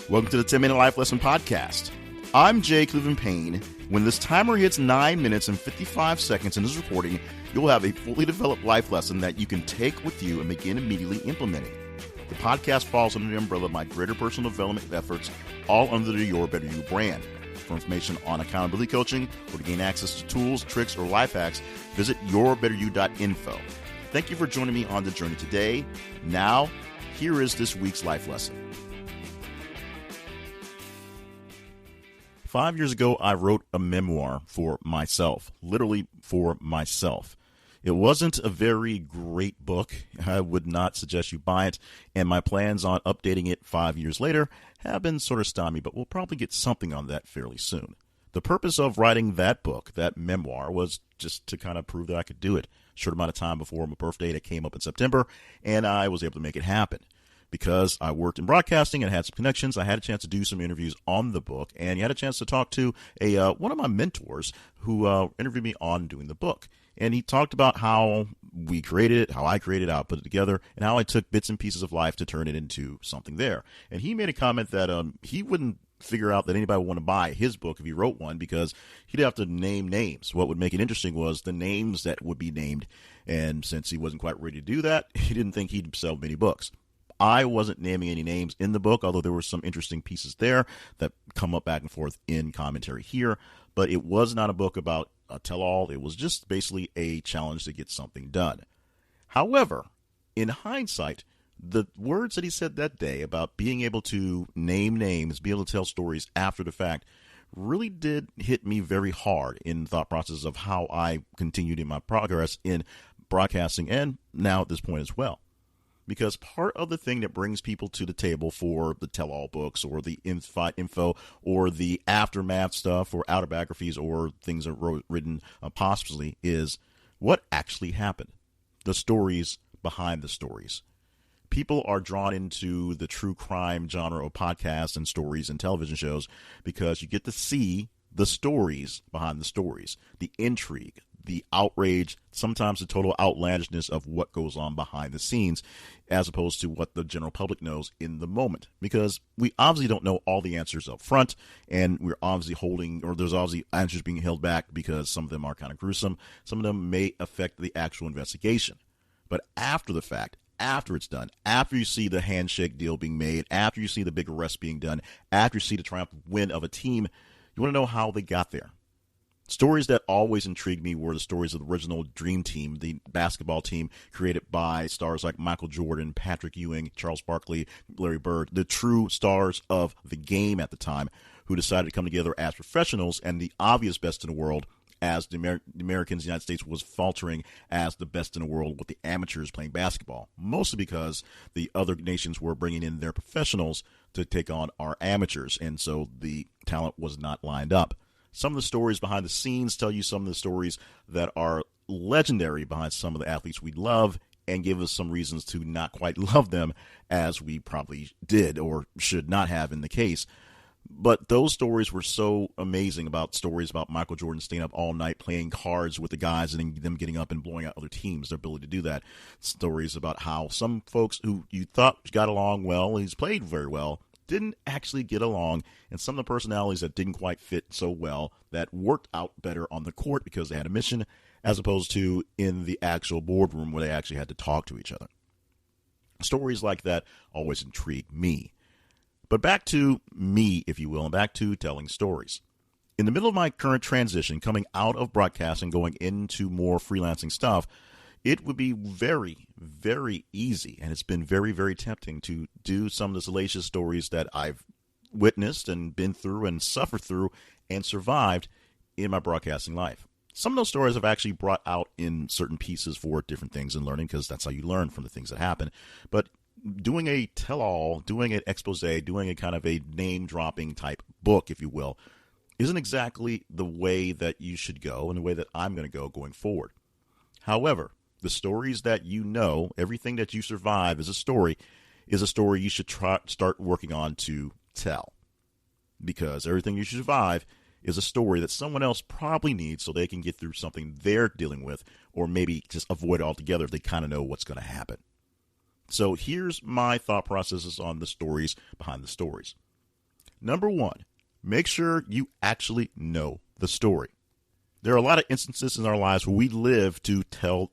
Welcome to the 10-Minute Life Lesson Podcast. I'm Jay Cleveland Payne. When this timer hits 9 minutes and 55 seconds in this recording, you'll have a fully developed life lesson that you can take with you and begin immediately implementing. The podcast falls under the umbrella of my greater personal development efforts, all under the Your Better You brand. For information on accountability coaching or to gain access to tools, tricks, or life hacks, visit yourbetteryouinfo. Thank you for joining me on the journey today. Now, here is this week's life lesson. 5 years ago, I wrote a memoir for myself, literally for myself. It wasn't a very great book. I would not suggest you buy it, and my plans on updating it 5 years later have been sort of stymied, but we'll probably get something on that fairly soon. The purpose of writing that book, that memoir, was just to kind of prove that I could do it. Short amount of time before my birthday that came up in September, and I was able to make it happen. Because I worked in broadcasting and had some connections, I had a chance to do some interviews on the book, and you had a chance to talk to one of my mentors who interviewed me on doing the book. And he talked about how we created it, how I created it, how I put it together, and how I took bits and pieces of life to turn it into something there. And he made a comment that he wouldn't figure out that anybody would want to buy his book if he wrote one because he'd have to name names. What would make it interesting was the names that would be named. And since he wasn't quite ready to do that, he didn't think he'd sell many books. I wasn't naming any names in the book, although there were some interesting pieces there that come up back and forth in commentary here. But it was not a book about a tell-all. It was just basically a challenge to get something done. However, in hindsight, the words that he said that day about being able to name names, be able to tell stories after the fact, really did hit me very hard in the thought process of how I continued in my progress in broadcasting and now at this point as well. Because part of the thing that brings people to the table for the tell-all books or the info or the aftermath stuff or autobiographies or things that were written posthumously is what actually happened. The stories behind the stories. People are drawn into the true crime genre of podcasts and stories and television shows because you get to see the stories behind the stories, the intrigue, the outrage, sometimes the total outlandishness of what goes on behind the scenes, as opposed to what the general public knows in the moment. Because we obviously don't know all the answers up front, and we're obviously there's obviously answers being held back because some of them are kind of gruesome. Some of them may affect the actual investigation. But after the fact, after it's done, after you see the handshake deal being made, after you see the big arrest being done, after you see the triumphant win of a team, you want to know how they got there. Stories that always intrigued me were the stories of the original Dream Team, the basketball team created by stars like Michael Jordan, Patrick Ewing, Charles Barkley, Larry Bird, the true stars of the game at the time, who decided to come together as professionals and the obvious best in the world as the Americans, the United States was faltering as the best in the world with the amateurs playing basketball, mostly because the other nations were bringing in their professionals to take on our amateurs, and so the talent was not lined up. Some of the stories behind the scenes tell you some of the stories that are legendary behind some of the athletes we love and give us some reasons to not quite love them as we probably did or should not have in the case. But those stories were so amazing about stories about Michael Jordan staying up all night playing cards with the guys and them getting up and blowing out other teams, their ability to do that. Stories about how some folks who you thought got along well, he's played very well, didn't actually get along, and some of the personalities that didn't quite fit so well that worked out better on the court because they had a mission as opposed to in the actual boardroom where they actually had to talk to each other. Stories like that always intrigue me. But back to me, if you will, and back to telling stories. In the middle of my current transition, coming out of broadcasting, going into more freelancing stuff, it would be very, very easy, and it's been very, very tempting to do some of the salacious stories that I've witnessed and been through and suffered through and survived in my broadcasting life. Some of those stories I've actually brought out in certain pieces for different things and learning, because that's how you learn from the things that happen. But doing a tell-all, doing an expose, doing a kind of a name-dropping type book, if you will, isn't exactly the way that you should go and the way that I'm going to go going forward. However, the stories that you know, everything that you survive is a story you should start working on to tell. Because everything you survive is a story that someone else probably needs so they can get through something they're dealing with, or maybe just avoid it altogether if they kind of know what's going to happen. So here's my thought processes on the stories behind the stories. Number one, make sure you actually know the story. There are a lot of instances in our lives where we live to tell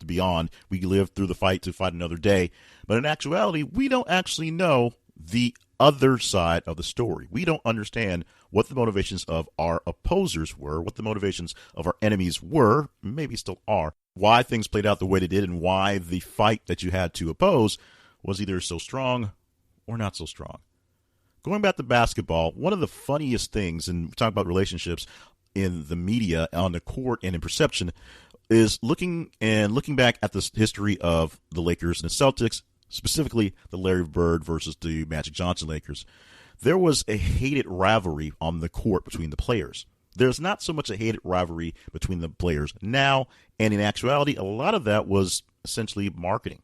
beyond. We live through the fight to fight another day. But in actuality, we don't actually know the other side of the story. We don't understand what the motivations of our opposers were, what the motivations of our enemies were, maybe still are, why things played out the way they did, and why the fight that you had to oppose was either so strong or not so strong. Going back to basketball, one of the funniest things, and we talk about relationships in the media, on the court, and in perception, is looking back at the history of the Lakers and the Celtics, specifically the Larry Bird versus the Magic Johnson Lakers. There was a hated rivalry on the court between the players. There's not so much a hated rivalry between the players now, and in actuality, a lot of that was essentially marketing.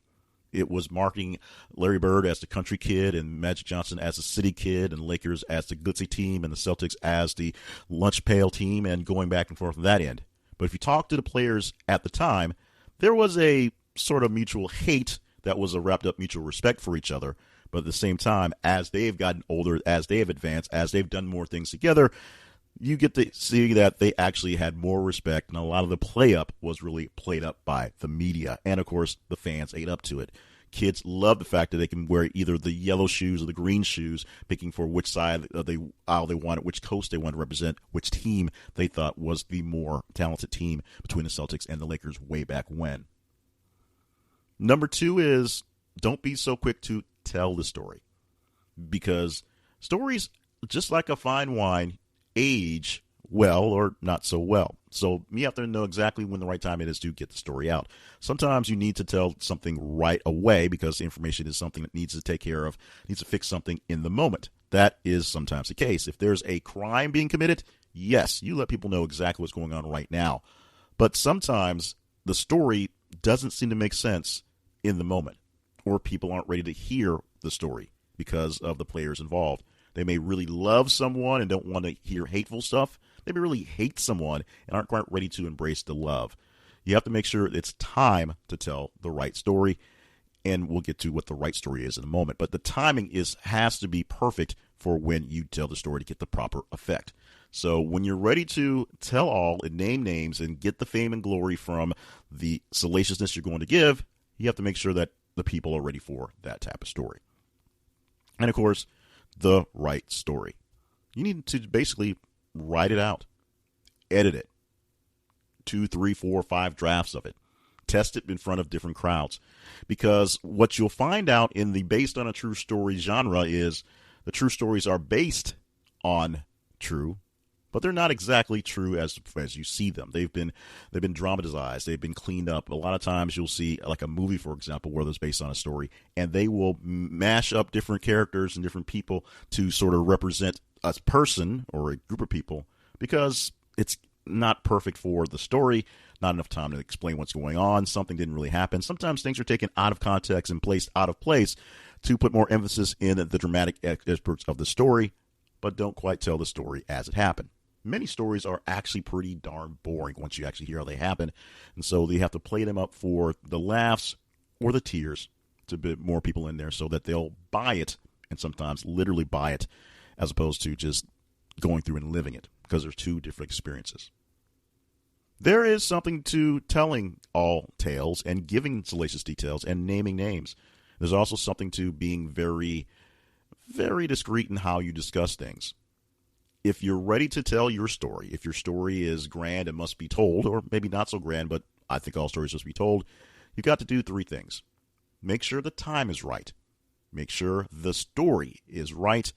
It was marketing Larry Bird as the country kid and Magic Johnson as the city kid and Lakers as the glitzy team and the Celtics as the lunch pail team, and going back and forth on that end. But if you talk to the players at the time, there was a sort of mutual hate that was a wrapped up mutual respect for each other. But at the same time, as they've gotten older, as they have advanced, as they've done more things together, you get to see that they actually had more respect, and a lot of the play-up was really played up by the media. And, of course, the fans ate up to it. Kids love the fact that they can wear either the yellow shoes or the green shoes, picking for which side of the aisle they wanted, which coast they wanted to represent, which team they thought was the more talented team between the Celtics and the Lakers way back when. Number two is don't be so quick to tell the story, because stories, just like a fine wine, age well or not so well. So you have to know exactly when the right time it is to get the story out. Sometimes you need to tell something right away because information is something that needs to take care of, needs to fix something in the moment. That is sometimes the case. If there's a crime being committed, yes, you let people know exactly what's going on right now. But sometimes the story doesn't seem to make sense in the moment, or people aren't ready to hear the story because of the players involved. They may really love someone and don't want to hear hateful stuff. They may really hate someone and aren't quite ready to embrace the love. You have to make sure it's time to tell the right story, and we'll get to what the right story is in a moment. But the timing has to be perfect for when you tell the story to get the proper effect. So when you're ready to tell all and name names and get the fame and glory from the salaciousness you're going to give, you have to make sure that the people are ready for that type of story. And, of course, the right story. You need to basically write it out, edit it, 2, 3, 4, 5 drafts of it, test it in front of different crowds, because what you'll find out in the based on a true story genre is the true stories are based on true, but they're not exactly true as you see them. They've been dramatized. They've been cleaned up. A lot of times you'll see like a movie, for example, where it's based on a story, and they will mash up different characters and different people to sort of represent a person or a group of people because it's not perfect for the story, not enough time to explain what's going on. Something didn't really happen. Sometimes things are taken out of context and placed out of place to put more emphasis in the dramatic aspects of the story, but don't quite tell the story as it happened. Many stories are actually pretty darn boring once you actually hear how they happen, and so you have to play them up for the laughs or the tears to get more people in there so that they'll buy it, and sometimes literally buy it, as opposed to just going through and living it, because there's two different experiences. There is something to telling all tales and giving salacious details and naming names. There's also something to being very, very discreet in how you discuss things. If you're ready to tell your story, if your story is grand and must be told, or maybe not so grand, but I think all stories must be told, you've got to do 3 things. Make sure the time is right. Make sure the story is right.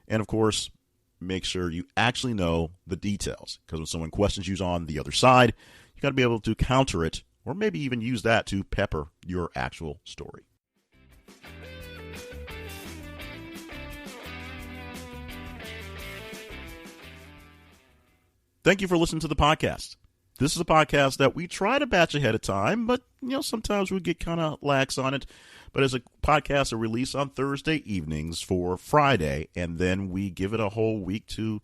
And, of course, make sure you actually know the details. Because when someone questions you on the other side, you've got to be able to counter it, or maybe even use that to pepper your actual story. Thank you for listening to the podcast. This is a podcast that we try to batch ahead of time, but sometimes we get kind of lax on it. But it's a podcast that release on Thursday evenings for Friday, and then we give it a whole week to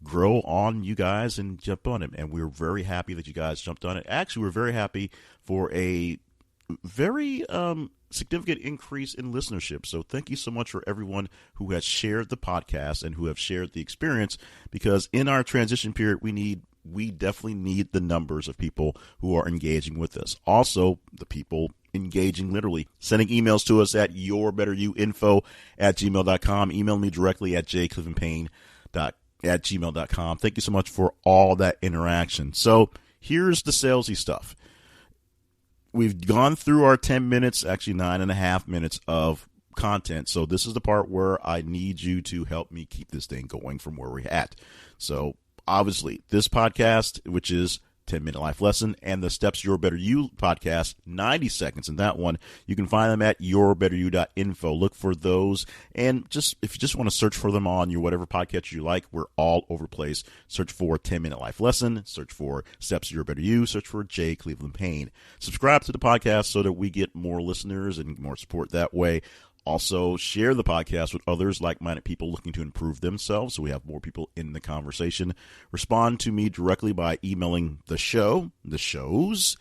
grow on you guys and jump on it. And we're very happy that you guys jumped on it. Actually, we're very happy for a very significant increase in listenership. So thank you so much for everyone who has shared the podcast and who have shared the experience, because in our transition period, we definitely need the numbers of people who are engaging with us. Also, the people engaging literally, sending emails to us at yourbetteryouinfo@gmail.com. Email me directly at jclevenpayne@gmail.com. Thank you so much for all that interaction. So here's the salesy stuff. We've gone through our 10 minutes, actually 9.5 minutes of content. So this is the part where I need you to help me keep this thing going from where we're at. So obviously, this podcast, which is 10-minute life lesson, and the Steps Your Better You podcast, 90 seconds in that one. You can find them at yourbetteryou.info. Look for those, and if you just want to search for them on your whatever podcast you like, we're all over the place. Search for 10-minute life lesson, search for Steps Your Better You, search for J. Cleveland Payne. Subscribe to the podcast so that we get more listeners and more support that way. Also, share the podcast with others, like-minded people looking to improve themselves, so we have more people in the conversation. Respond to me directly by emailing the shows,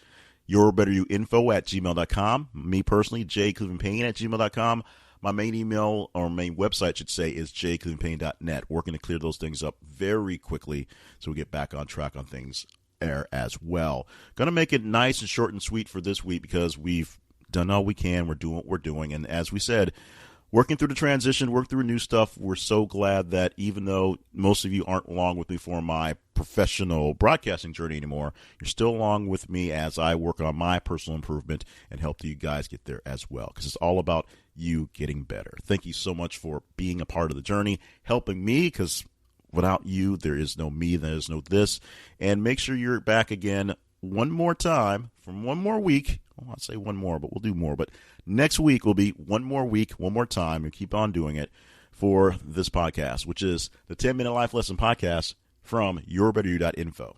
yourbetteryouinfo@gmail.com. Me personally, jclevelandpayne@gmail.com. My main email, or main website, should say, is jclevelandpayne.net. Working to clear those things up very quickly so we get back on track on things there as well. Going to make it nice and short and sweet for this week because we've done all we can. We're doing what we're doing. And as we said, working through the transition, working through new stuff, we're so glad that even though most of you aren't along with me for my professional broadcasting journey anymore, you're still along with me as I work on my personal improvement and help you guys get there as well, because it's all about you getting better. Thank you so much for being a part of the journey, helping me, because without you, there is no me, there is no this. And make sure you're back again one more time from one more week. Well, I'll say one more, but we'll do more. But next week will be one more week, one more time, and keep on doing it for this podcast, which is the 10-Minute Life Lesson Podcast from yourbetteryou.info.